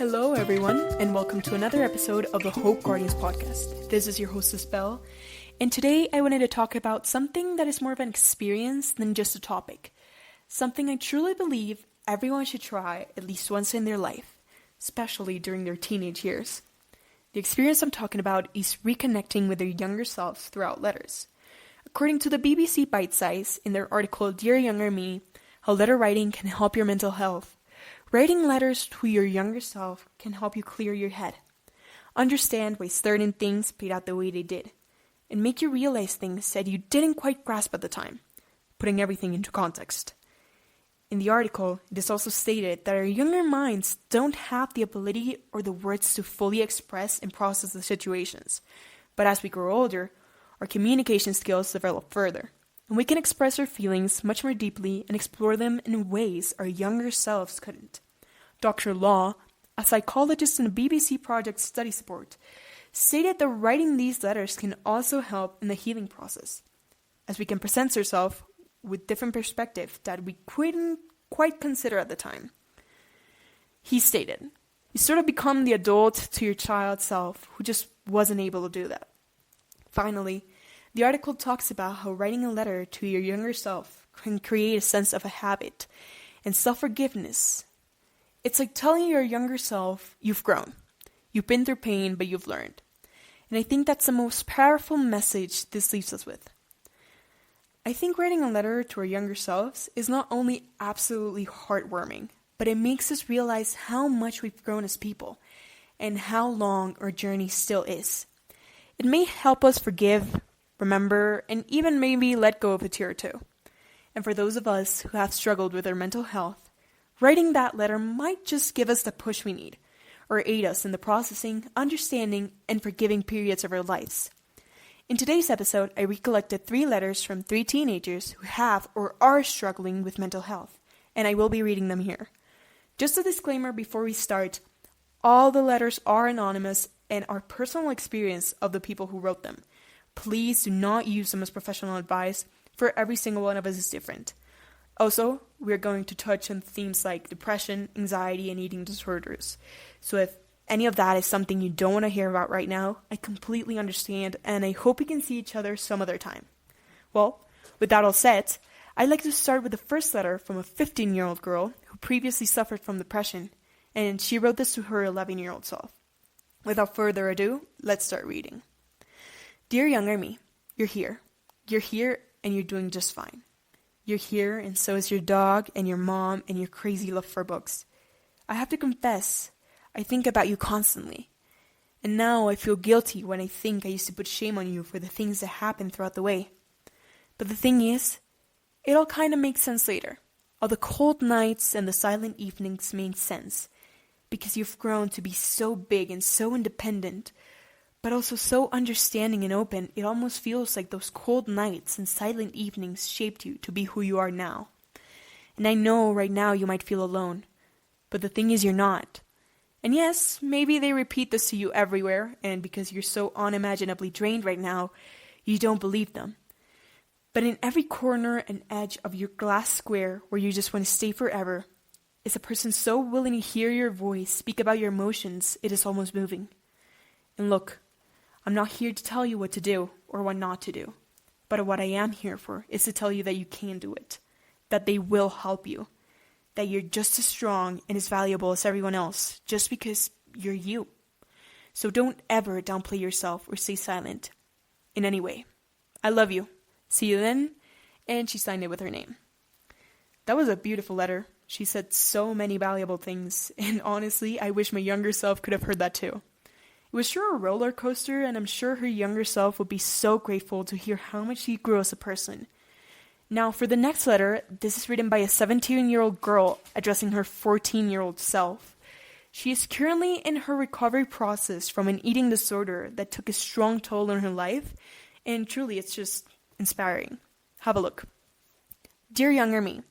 Hello, everyone, and welcome to another episode of the Hope Guardians podcast. This is your hostess, Belle, and today I wanted to talk about something that is more of an experience than just a topic. Something I truly believe everyone should try at least once in their life, especially during their teenage years. The experience I'm talking about is reconnecting with their younger selves throughout letters. According to the BBC Bite Size, in their article Dear Younger Me, How Letter Writing Can Help Your Mental Health, writing letters to your younger self can help you clear your head, understand why certain things played out the way they did, and make you realize things that you didn't quite grasp at the time, putting everything into context. In the article, it is also stated that our younger minds don't have the ability or the words to fully express and process the situations, but as we grow older, our communication skills develop further, and we can express our feelings much more deeply and explore them in ways our younger selves couldn't. Dr. Law, a psychologist in the BBC Project Study Support, stated that writing these letters can also help in the healing process, as we can present ourselves with different perspectives that we couldn't quite consider at the time. He stated, you sort of become the adult to your child self who just wasn't able to do that. Finally, the article talks about how writing a letter to your younger self can create a sense of a habit and self-forgiveness. It's like telling your younger self you've grown. You've been through pain, but you've learned. And I think that's the most powerful message this leaves us with. I think writing a letter to our younger selves is not only absolutely heartwarming, but it makes us realize how much we've grown as people and how long our journey still is. It may help us forgive, remember, and even maybe let go of a tear or two. And for those of us who have struggled with our mental health, writing that letter might just give us the push we need, or aid us in the processing, understanding, and forgiving periods of our lives. In today's episode, I recollected 3 letters from 3 teenagers who have or are struggling with mental health, and I will be reading them here. Just a disclaimer before we start, all the letters are anonymous and are personal experience of the people who wrote them. Please do not use them as professional advice, for every single one of us is different. Also, we're going to touch on themes like depression, anxiety, and eating disorders. So if any of that is something you don't want to hear about right now, I completely understand, and I hope we can see each other some other time. Well, with that all said, I'd like to start with the first letter from a 15-year-old girl who previously suffered from depression, and she wrote this to her 11-year-old self. Without further ado, let's start reading. Dear Younger Me, you're here. You're here and you're doing just fine. You're here and so is your dog and your mom and your crazy love for books. I have to confess, I think about you constantly. And now I feel guilty when I think I used to put shame on you for the things that happened throughout the way. But the thing is, it all kind of makes sense later. All the cold nights and the silent evenings made sense. Because you've grown to be so big and so independent, but also so understanding and open, it almost feels like those cold nights and silent evenings shaped you to be who you are now. And I know right now you might feel alone, but the thing is you're not. And yes, maybe they repeat this to you everywhere, and because you're so unimaginably drained right now, you don't believe them. But in every corner and edge of your glass square where you just want to stay forever, is a person so willing to hear your voice speak about your emotions, it is almost moving. And look, I'm not here to tell you what to do or what not to do, but what I am here for is to tell you that you can do it, that they will help you, that you're just as strong and as valuable as everyone else just because you're you. So don't ever downplay yourself or stay silent in any way. I love you. See you then. And she signed it with her name. That was a beautiful letter. She said so many valuable things, and honestly, I wish my younger self could have heard that too. It was sure a roller coaster, and I'm sure her younger self would be so grateful to hear how much she grew as a person. Now, for the next letter, this is written by a 17-year-old girl addressing her 14-year-old self. She is currently in her recovery process from an eating disorder that took a strong toll on her life, and truly, it's just inspiring. Have a look. Dear Younger Me,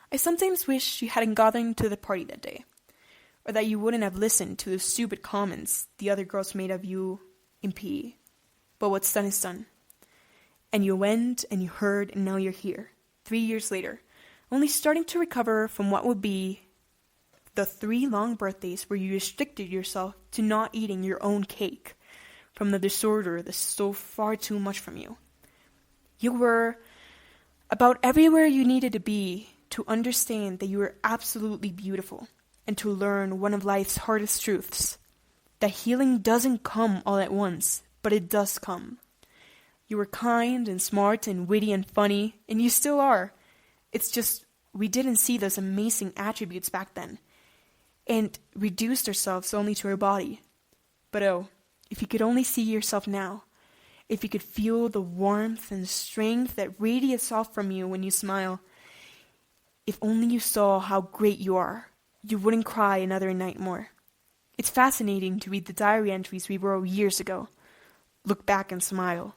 I sometimes wish you hadn't gotten to the party that day, or that you wouldn't have listened to the stupid comments the other girls made of you in PE. But what's done is done. And you went, and you heard, and now you're here, 3 years later, only starting to recover from what would be the 3 long birthdays where you restricted yourself to not eating your own cake from the disorder that stole far too much from you. You were about everywhere you needed to be to understand that you were absolutely beautiful and to learn one of life's hardest truths, that healing doesn't come all at once, but it does come. You were kind and smart and witty and funny, and you still are. It's just we didn't see those amazing attributes back then and reduced ourselves only to our body. But oh, if you could only see yourself now, if you could feel the warmth and strength that radiates off from you when you smile, if only you saw how great you are, you wouldn't cry another night more. It's fascinating to read the diary entries we wrote years ago. Look back and smile,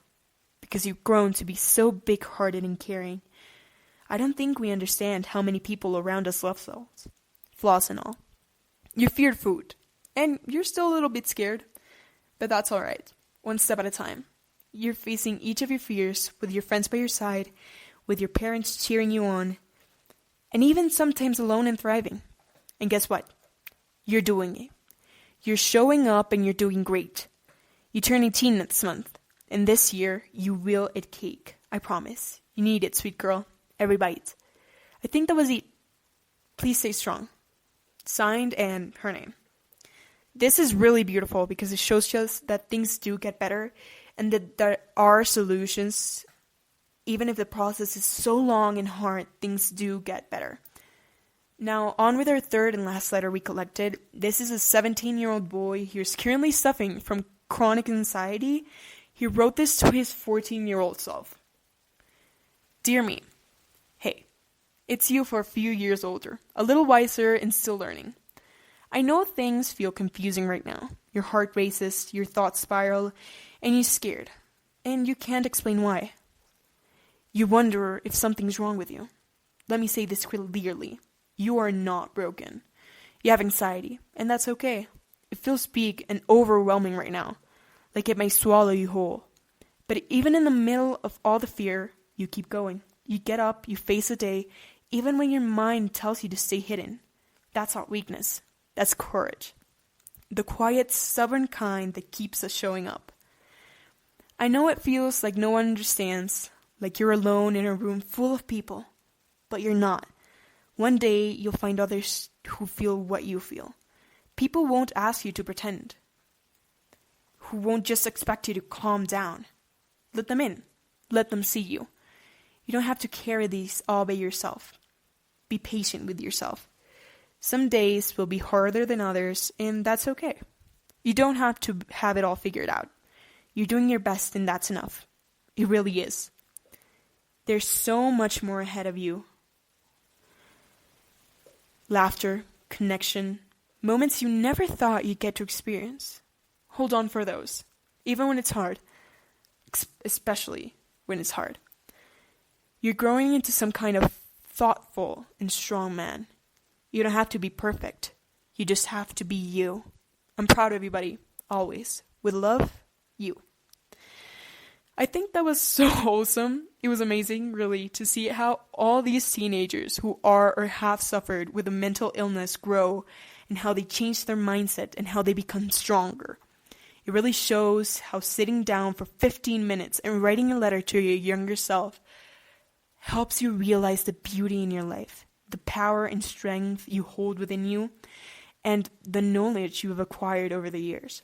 because you've grown to be so big-hearted and caring. I don't think we understand how many people around us love selves, flaws and all. You feared food, and you're still a little bit scared, but that's alright, one step at a time. You're facing each of your fears with your friends by your side, with your parents cheering you on, and even sometimes alone and thriving. And guess what? You're doing it. You're showing up and you're doing great. You turn 18 next month, and this year you will eat cake. I promise. You need it, sweet girl. Every bite. I think that was it. Please stay strong. Signed, and her name. This is really beautiful because it shows us that things do get better and that there are solutions. Even if the process is so long and hard, things do get better. Now, on with our third and last letter we collected. This is a 17-year-old boy who's currently suffering from chronic anxiety. He wrote this to his 14-year-old self. Dear me, hey, it's you for a few years older, a little wiser and still learning. I know things feel confusing right now. Your heart races, your thoughts spiral, and you're scared. And you can't explain why. You wonder if something's wrong with you. Let me say this clearly. You are not broken. You have anxiety, and that's okay. It feels big and overwhelming right now, like it may swallow you whole. But even in the middle of all the fear, you keep going. You get up, you face a day, even when your mind tells you to stay hidden. That's not weakness. That's courage. The quiet, stubborn kind that keeps us showing up. I know it feels like no one understands, like you're alone in a room full of people, but you're not. One day, you'll find others who feel what you feel. People won't ask you to pretend, who won't just expect you to calm down. Let them in. Let them see you. You don't have to carry these all by yourself. Be patient with yourself. Some days will be harder than others, and that's okay. You don't have to have it all figured out. You're doing your best, and that's enough. It really is. There's so much more ahead of you. Laughter, connection, moments you never thought you'd get to experience. Hold on for those, even when it's hard, especially when it's hard. You're growing into some kind of thoughtful and strong man. You don't have to be perfect. You just have to be you. I'm proud of you, buddy, always. With love, you. I think that was so wholesome. It was amazing, really, to see how all these teenagers who are or have suffered with a mental illness grow and how they change their mindset and how they become stronger. It really shows how sitting down for 15 minutes and writing a letter to your younger self helps you realize the beauty in your life, the power and strength you hold within you, and the knowledge you have acquired over the years.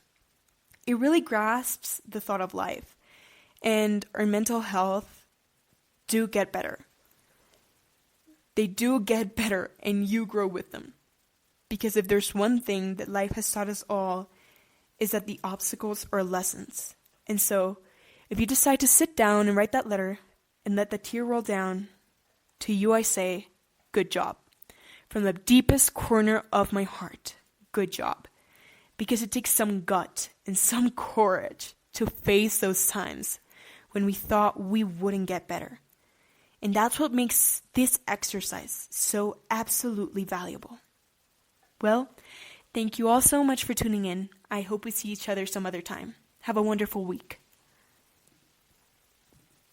It really grasps the thought of life, and our mental health do get better. They do get better, and you grow with them. Because if there's one thing that life has taught us all, is that the obstacles are lessons. And so, if you decide to sit down and write that letter, and let the tear roll down, to you I say, good job. From the deepest corner of my heart, good job. Because it takes some gut and some courage to face those times when we thought we wouldn't get better. And that's what makes this exercise so absolutely valuable. Well, thank you all so much for tuning in. I hope we see each other some other time. Have a wonderful week.